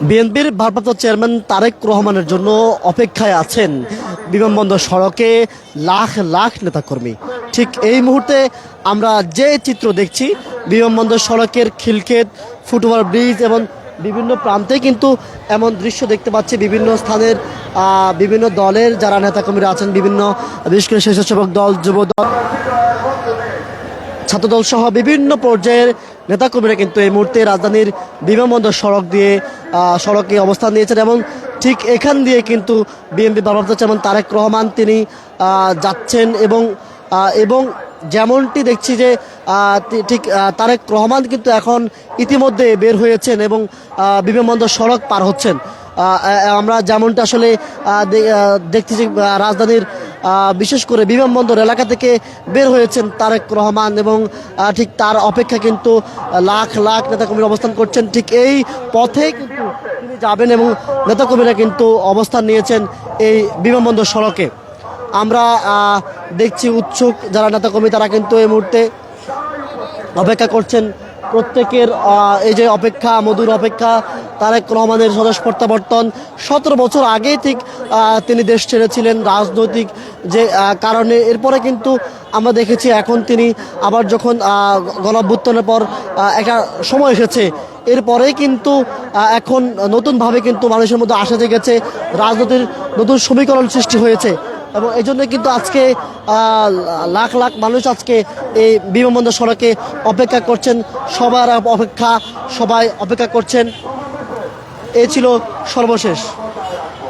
বিএনপির ভারপ্রাপ্ত চেয়ারম্যান তারেক রহমানের জন্য অপেক্ষায় আছেন বিমানবন্দর সড়কে লাখ লাখ নেতাকর্মী। ঠিক এই মুহূর্তে আমরা যে চিত্র দেখছি, বিমানবন্দর সড়কের খিলক্ষেত, ফুটওভার ব্রিজ এবং বিভিন্ন প্রান্তে কিন্তু এমন দৃশ্য দেখতে পাচ্ছি। বিভিন্ন স্থানের বিভিন্ন দলের যারা নেতাকর্মীরা আছেন, বিভিন্ন বিশেষ করে স্বেচ্ছাসেবক দল, যুব দল, ছাত্রদল সহ বিভিন্ন পর্যায়ের নেতাকর্মীরা কিন্তু এই মুহূর্তে রাজধানীর বিমানবন্দর সড়কে অবস্থান নিয়েছেন এবং ঠিক এখান দিয়ে কিন্তু বিএনপি ভারপ্রাপ্ত চেয়ারম্যান তারেক রহমান তিনি যাচ্ছেন এবং যেমনটি দেখছি যে ঠিক তারেক রহমান কিন্তু এখন ইতিমধ্যে বের হয়েছেন এবং বিমানবন্দর সড়ক পার হচ্ছেন। আমরা যেমনটা আসলে দেখছি যে রাজধানীর বিশেষ করে বিমানবন্দর এলাকা থেকে বের হয়েছেন তারেক রহমান এবং ঠিক তার অপেক্ষা কিন্তু লাখ লাখ নেতাকর্মীরা অবস্থান করছেন। ঠিক এই পথে কিন্তু তিনি যাবেন এবং নেতাকর্মীরা কিন্তু অবস্থান নিয়েছেন এই বিমানবন্দর সড়কে। আমরা দেখছি উৎসুক যারা নেতাকর্মী তারা কিন্তু এই মুহূর্তে অপেক্ষা করছেন। প্রত্যেকের এই যে অপেক্ষা, মধুর অপেক্ষা। তারেক রহমানের স্বদেশ প্রত্যাবর্তন 17 বছর আগেই ঠিক তিনি দেশ ছেড়েছিলেন রাজনৈতিক যে কারণে। এরপরে কিন্তু আমরা দেখেছি এখন তিনি আবার যখন গণঅভ্যুত্থানের পর একটা সময় এসেছে, এরপরেই কিন্তু এখন নতুনভাবে কিন্তু মানুষের মধ্যে আশা জেগেছে, রাজনীতির নতুন সমীকরণ সৃষ্টি হয়েছে এবং এই জন্য কিন্তু আজকে লাখ লাখ মানুষ আজকে এই বিমানবন্দর সড়কে অপেক্ষা করছেন। সবাই অপেক্ষা করছেন। এ ছিল সর্বশেষ।